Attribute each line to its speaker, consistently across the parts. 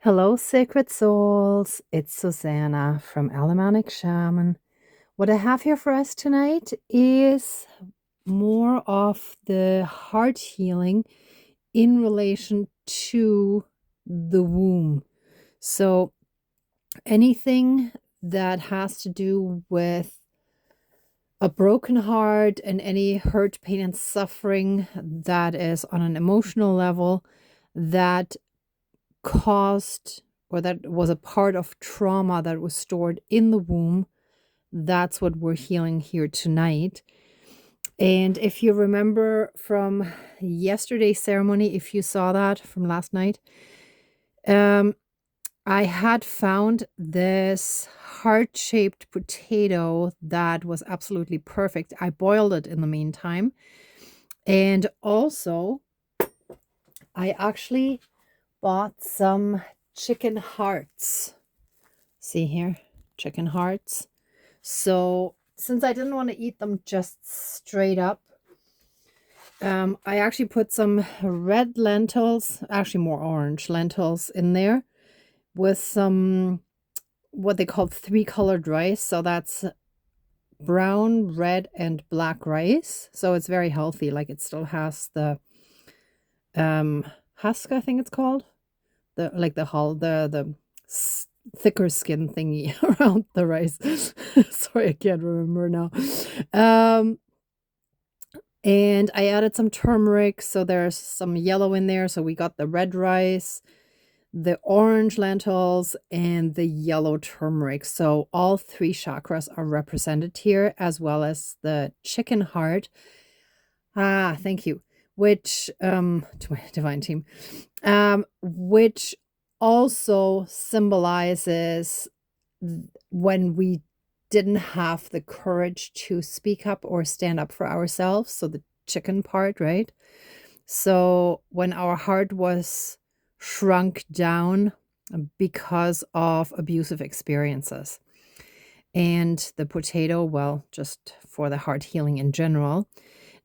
Speaker 1: Hello, sacred souls. It's Susanna from Shamanic Shaman. What I have here for us tonight is more of the heart healing in relation to the womb. So, anything that has to do with a broken heart and any hurt, pain, and suffering that is on an emotional level that caused or that was a part of trauma that was stored in the womb. That's what we're healing here tonight. And if you remember from yesterday's ceremony, if you saw that from last night, I had found this heart-shaped potato that was absolutely perfect. I boiled it in the meantime. And also, I actually bought some chicken hearts. See here, chicken hearts. So since I didn't want to eat them just straight up, I actually put some red lentils, actually more orange lentils in there with some what they call three-colored rice. So that's brown, red, and black rice. So it's very healthy. Like it still has the husk, I think it's called. The like the hull, the thicker skin thingy around the rice. Sorry, I can't remember now. And I added some turmeric, so there's some yellow in there. So we got the red rice, the orange lentils, and the yellow turmeric. So all three chakras are represented here, as well as the chicken heart. Ah, thank you. Which to my divine team, which also symbolizes when we didn't have the courage to speak up or stand up for ourselves. So the chicken part, right? So when our heart was shrunk down because of abusive experiences. And the potato, well, just for the heart healing in general.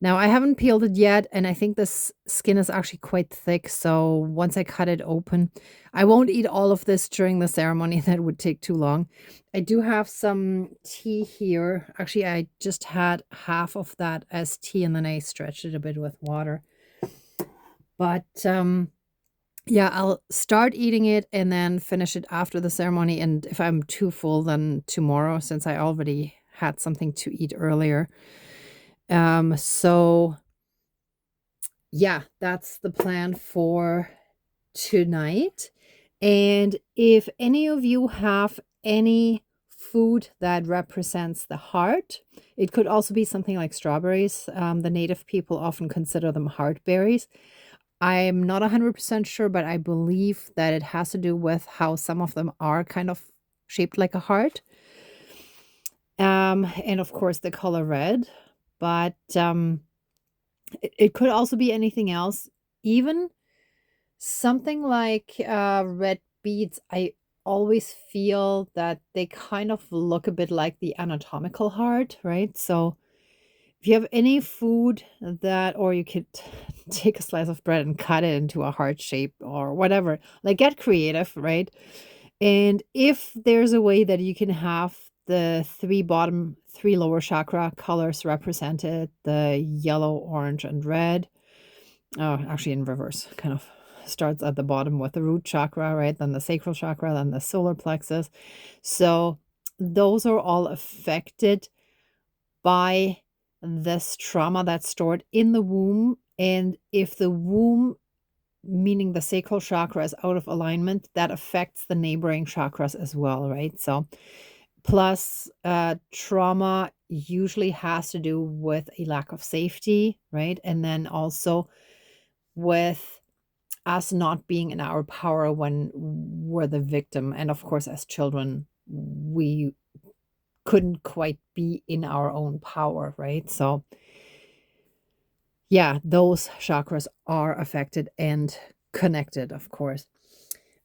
Speaker 1: Now, I haven't peeled it yet, and I think this skin is actually quite thick, so once I cut it open, I won't eat all of this during the ceremony. That would take too long. I do have some tea here. Actually, I just had half of that as tea, and then I stretched it a bit with water. But yeah, I'll start eating it and then finish it after the ceremony, and if I'm too full, then tomorrow, since I already had something to eat earlier. So yeah, that's the plan for tonight. And if any of you have any food that represents the heart, it could also be something like strawberries. The native people often consider them heart berries. I'm not 100% sure, but I believe that it has to do with how some of them are kind of shaped like a heart. And of course, the color red. But it could also be anything else, even something like red beets. I always feel that they kind of look a bit like the anatomical heart, right? So if you have any food that, or you could take a slice of bread and cut it into a heart shape or whatever, like get creative, right? And if there's a way that you can have the three lower chakra colors represented, the yellow, orange, and red, actually in reverse, kind of starts at the bottom with the root chakra, right? Then the sacral chakra, then the solar plexus. So those are all affected by this trauma that's stored in the womb. And if the womb, meaning the sacral chakra, is out of alignment, that affects the neighboring chakras as well, right? So plus trauma usually has to do with a lack of safety, right? And then also with us not being in our power when we're the victim. And of course, as children, we couldn't quite be in our own power, right? So yeah, those chakras are affected and connected, of course.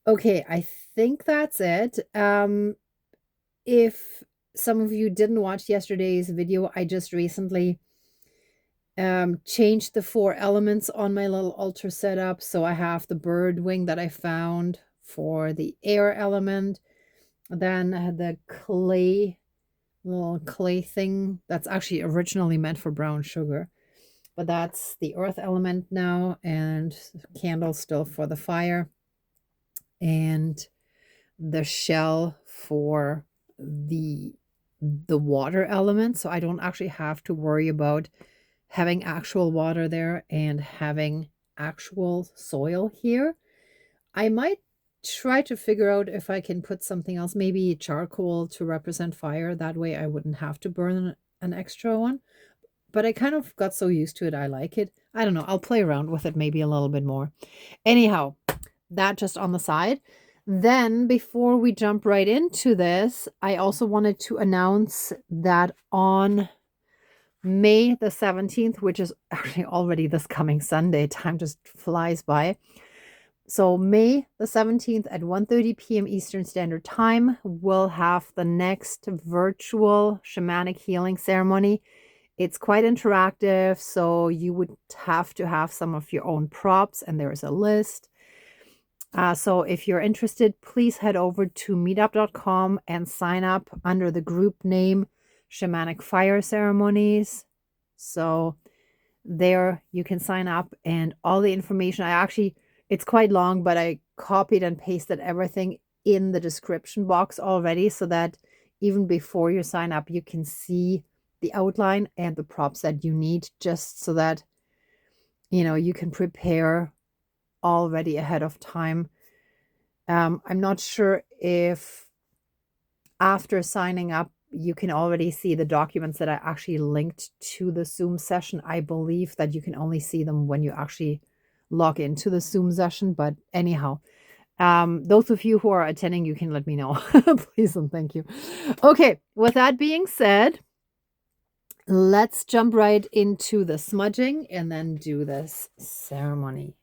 Speaker 1: Okay, I think that's it. If some of you didn't watch yesterday's video, I just recently changed the 4 elements on my little altar setup. So I have the bird wing that I found for the air element. Then the clay, little clay thing that's actually originally meant for brown sugar. But that's the earth element now, and candle still for the fire, and the shell for the water element. So I don't actually have to worry about having actual water there and having actual soil here. I might try to figure out if I can put something else, maybe charcoal to represent fire. That way I wouldn't have to burn an extra one. But I kind of got so used to it. I like it. I don't know. I'll play around with it maybe a little bit more. Anyhow, that just on the side. Then, before we jump right into this, I also wanted to announce that on May the 17th, which is actually already this coming Sunday, time just flies by. So May the 17th at 1:30 p.m. Eastern Standard Time, we'll have the next virtual shamanic healing ceremony. It's quite interactive, so you would have to have some of your own props, and there is a list. So if you're interested, please head over to meetup.com and sign up under the group name Shamanic Fire Ceremonies. So there you can sign up, and all the information, it's quite long, but I copied and pasted everything in the description box already, so that even before you sign up, you can see the outline and the props that you need, just so that, you can prepare already ahead of time. I'm not sure if after signing up, you can already see the documents that I actually linked to the Zoom session. I believe that you can only see them when you actually log into the Zoom session. But anyhow, those of you who are attending, you can let me know. Please and thank you. Okay, with that being said, let's jump right into the smudging and then do this ceremony.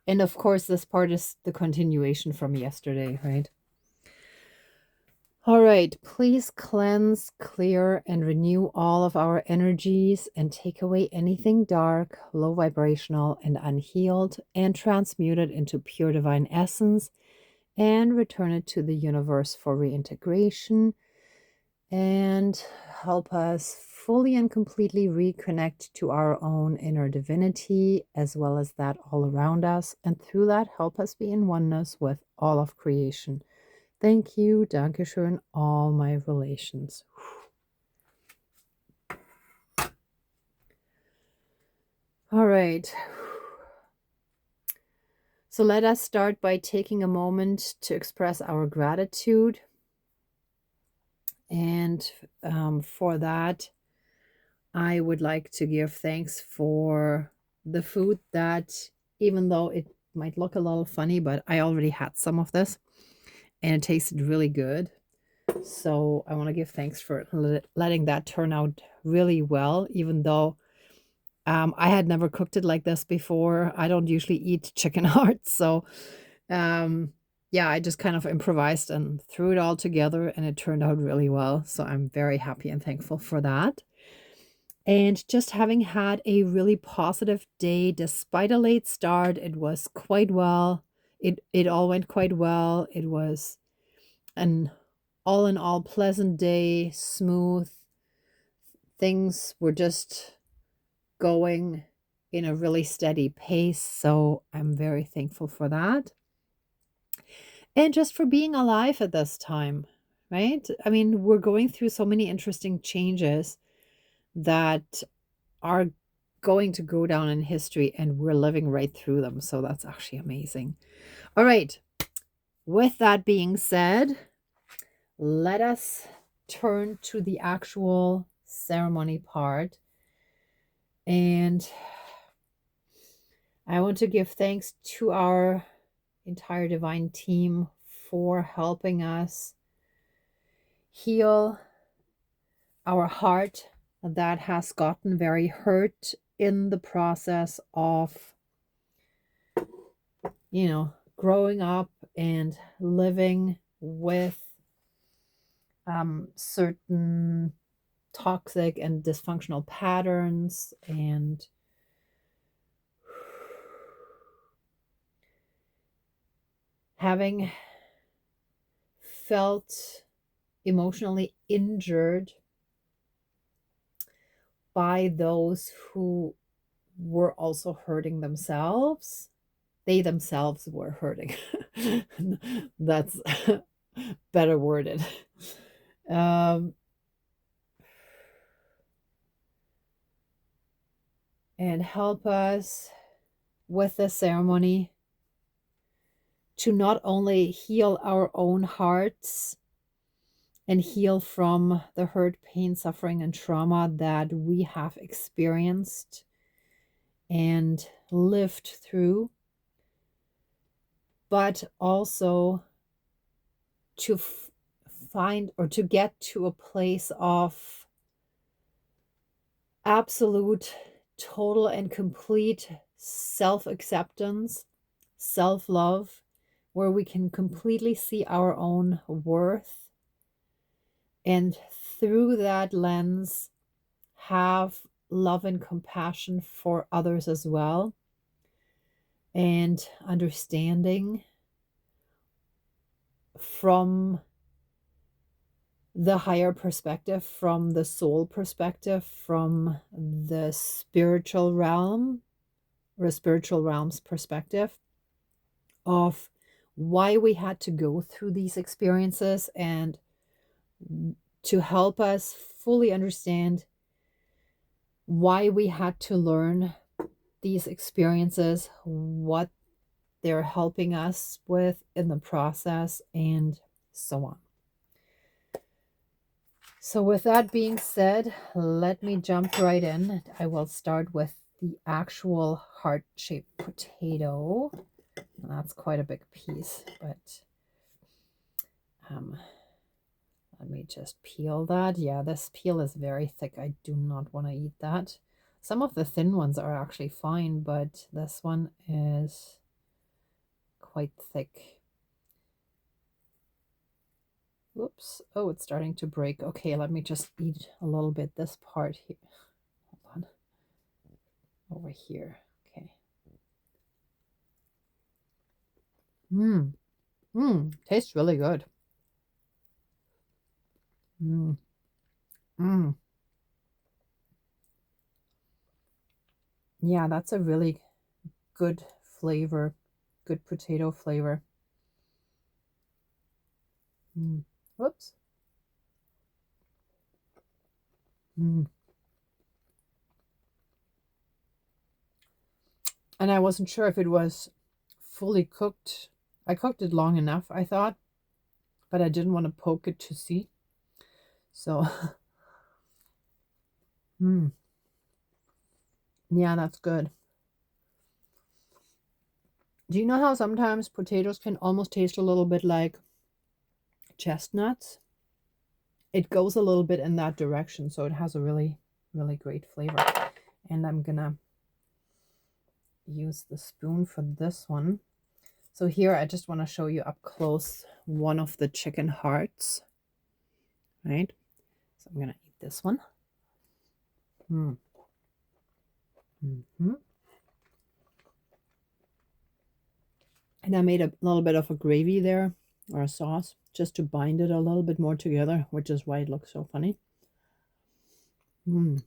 Speaker 1: And of course, this part is the continuation from yesterday, right? All right, please cleanse, clear, and renew all of our energies and take away anything dark, low vibrational, and unhealed, and transmute it into pure divine essence and return it to the universe for reintegration, and help us fully and completely reconnect to our own inner divinity, as well as that all around us, and through that help us be in oneness with all of creation. Thank you, Dankeschön, all my relations. All right. So let us start by taking a moment to express our gratitude. And for that, I would like to give thanks for the food that, even though it might look a little funny, but I already had some of this and it tasted really good. So I want to give thanks for letting that turn out really well, even though I had never cooked it like this before. I don't usually eat chicken hearts. So yeah, I just kind of improvised and threw it all together and it turned out really well. So I'm very happy and thankful for that. And just having had a really positive day, despite a late start, it was quite well. It all went quite well. It was an all in all pleasant day, smooth. Things were just going in a really steady pace. So I'm very thankful for that. And just for being alive at this time, right? I mean, we're going through so many interesting changes that are going to go down in history, and we're living right through them. So that's actually amazing. All right. With that being said, let us turn to the actual ceremony part. And I want to give thanks to our entire divine team for helping us heal our heart that has gotten very hurt in the process of, growing up and living with certain toxic and dysfunctional patterns, and having felt emotionally injured by those who were also hurting themselves. They themselves were hurting. That's better worded. Um, and help us with the ceremony to not only heal our own hearts and heal from the hurt, pain, suffering, and trauma that we have experienced and lived through, but also to find or to get to a place of absolute, total, and complete self-acceptance, self-love, where we can completely see our own worth, and through that lens have love and compassion for others as well, and understanding from the higher perspective, from the soul perspective, from the spiritual realm or spiritual realm's perspective of why we had to go through these experiences, and to help us fully understand why we had to learn these experiences, what they're helping us with in the process, and so on. So with that being said, let me jump right in. I will start with the actual heart-shaped potato. That's quite a big piece, but let me just peel that. Yeah, this peel is very thick. I do not want to eat that. Some of the thin ones are actually fine, but this one is quite thick. Whoops. Oh, it's starting to break. Okay, let me just eat a little bit this part here. Hold on. Over here. Okay. Tastes really good. Yeah, that's a really good flavor, good potato flavor. Whoops. And I wasn't sure if it was fully cooked. I cooked it long enough, I thought, but I didn't want to poke it to see. So, yeah, that's good. Do you know how sometimes potatoes can almost taste a little bit like chestnuts? It goes a little bit in that direction, so it has a really, really great flavor. And I'm gonna use the spoon for this one. So here I just want to show you up close one of the chicken hearts, right? So I'm gonna eat this one. And I made a little bit of a gravy there, or a sauce, just to bind it a little bit more together, which is why it looks so funny. But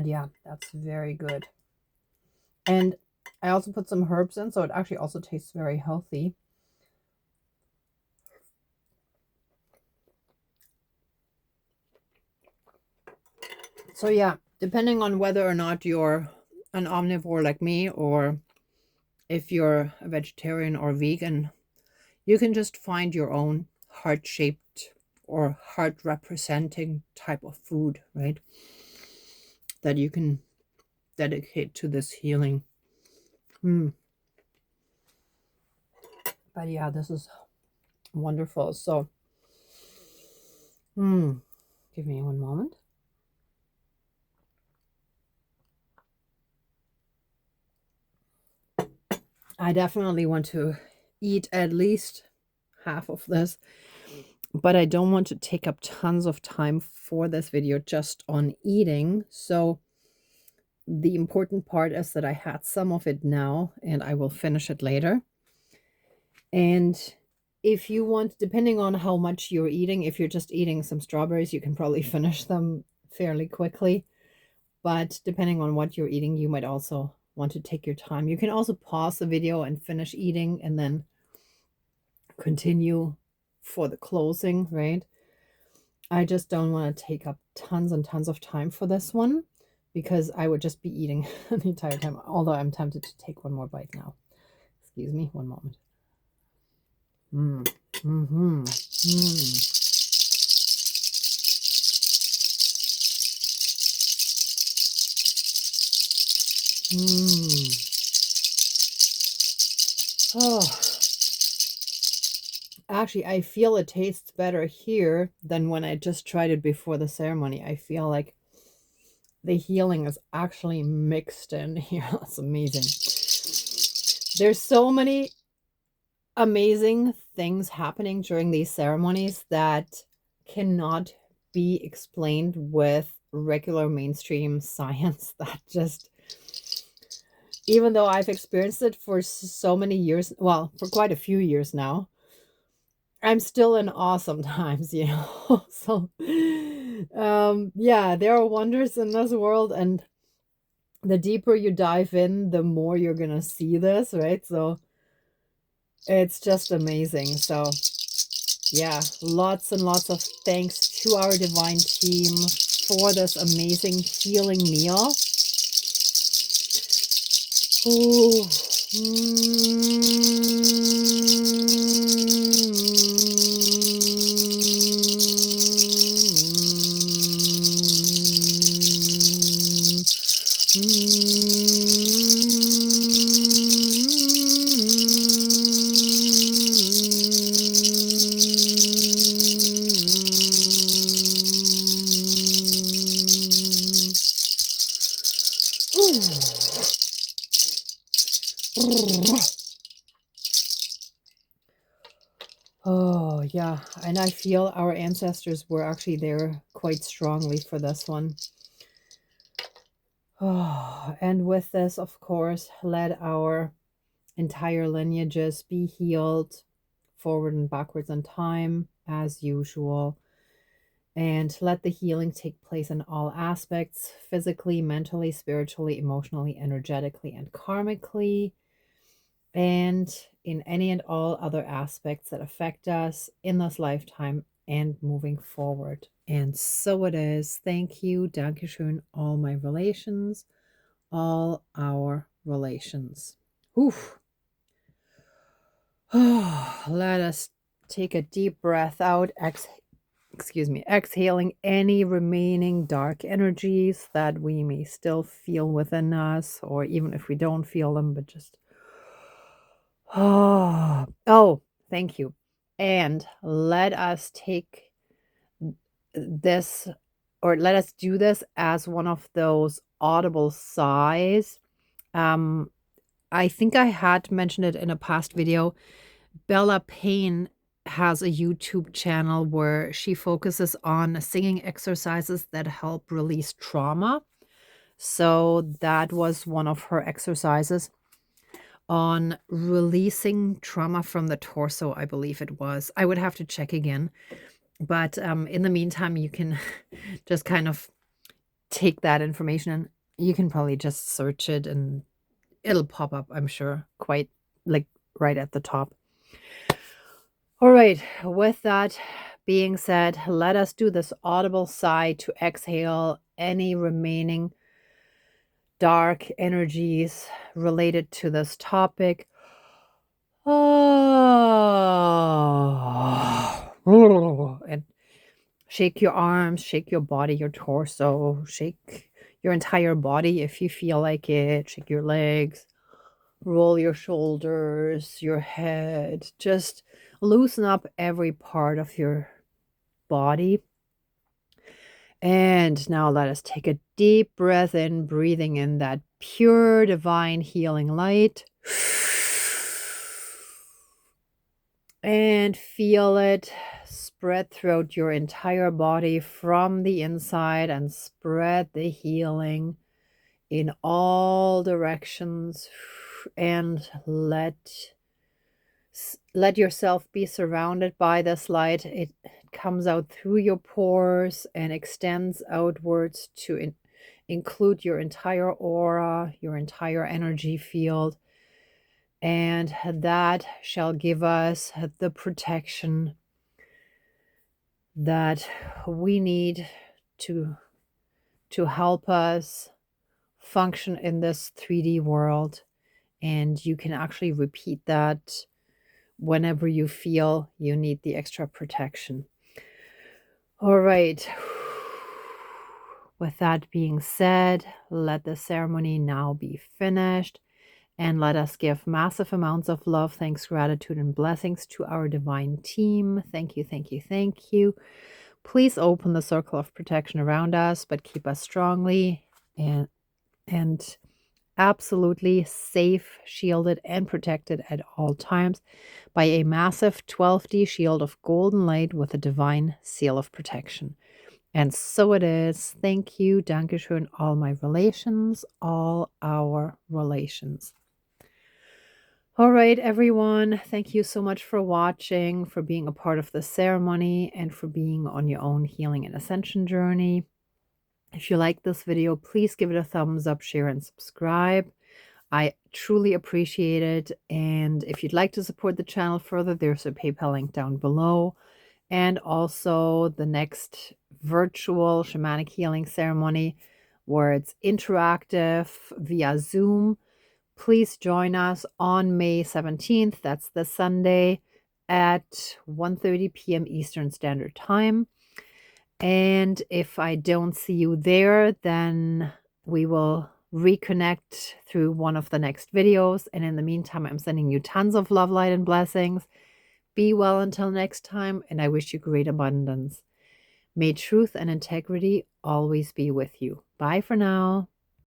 Speaker 1: yeah, that's very good. And I also put some herbs in, so it actually also tastes very healthy. So yeah, depending on whether or not you're an omnivore like me, or if you're a vegetarian or vegan, you can just find your own heart-shaped or heart-representing type of food, right? That you can dedicate to this healing. But yeah, this is wonderful. So, give me one moment. I definitely want to eat at least half of this, but I don't want to take up tons of time for this video just on eating. So the important part is that I had some of it now and I will finish it later. And if you want, depending on how much you're eating, if you're just eating some strawberries, you can probably finish them fairly quickly. But depending on what you're eating, you might also want to take your time. You can also pause the video and finish eating and then continue for the closing, right? I just don't want to take up tons and tons of time for this one because I would just be eating the entire time, although I'm tempted to take one more bite now. Excuse me, one moment. Oh, actually, I feel it tastes better here than when I just tried it before the ceremony. I feel like the healing is actually mixed in here. That's amazing. There's so many amazing things happening during these ceremonies that cannot be explained with regular mainstream science. That just, even though I've experienced it for so many years, well, for quite a few years now, I'm still in awe sometimes, you know. So yeah, there are wonders in this world, and the deeper you dive in, the more you're gonna see this, right? So it's just amazing. So yeah, lots and lots of thanks to our divine team for this amazing healing meal. Oh. Oh, yeah. And I feel our ancestors were actually there quite strongly for this one. Oh, and with this, of course, let our entire lineages be healed forward and backwards in time as usual. And let the healing take place in all aspects, physically, mentally, spiritually, emotionally, energetically, and karmically, and in any and all other aspects that affect us in this lifetime and moving forward. And so it is. Thank you. Dankeschön, all my relations, all our relations. Oof. Let us take a deep breath out. Exhaling any remaining dark energies that we may still feel within us, or even if we don't feel them, but just oh, thank you. And let us take this, or let us do this as one of those audible sighs. I think I had mentioned it in a past video. Bella Payne has a YouTube channel where she focuses on singing exercises that help release trauma. So that was one of her exercises on releasing trauma from the torso, I believe it was. I would have to check again. But in the meantime, you can just kind of take that information and you can probably just search it and it'll pop up, I'm sure, quite like right at the top. All right, with that being said, let us do this audible sigh to exhale any remaining dark energies related to this topic. And shake your arms, shake your body, your torso, shake your entire body if you feel like it, shake your legs, roll your shoulders, your head, just loosen up every part of your body. And now let us take a deep breath in, breathing in that pure divine healing light. And feel it spread throughout your entire body from the inside, and spread the healing in all directions. And let yourself be surrounded by this light. It comes out through your pores and extends outwards to include your entire aura, your entire energy field. And that shall give us the protection that we need to help us function in this 3D world. And you can actually repeat that whenever you feel you need the extra protection. All right. With that being said, let the ceremony now be finished. And let us give massive amounts of love, thanks, gratitude, and blessings to our divine team. Thank you, thank you, thank you. Please open the circle of protection around us, but keep us strongly and absolutely safe, shielded, and protected at all times by a massive 12D shield of golden light with a divine seal of protection. And so it is. Thank you. Dankeschön, all my relations, all our relations. All right, everyone. Thank you so much for watching, for being a part of the ceremony, and for being on your own healing and ascension journey. If you like this video, please give it a thumbs up, share, and subscribe. I truly appreciate it. And if you'd like to support the channel further, there's a PayPal link down below. And also the next virtual shamanic healing ceremony, where it's interactive via Zoom. Please join us on May 17th. That's the Sunday at 1:30 p.m. Eastern Standard Time. And if I don't see you there, then we will reconnect through one of the next videos. And in the meantime, I'm sending you tons of love, light, and blessings. Be well until next time, and I wish you great abundance. May truth and integrity always be with you. Bye for now.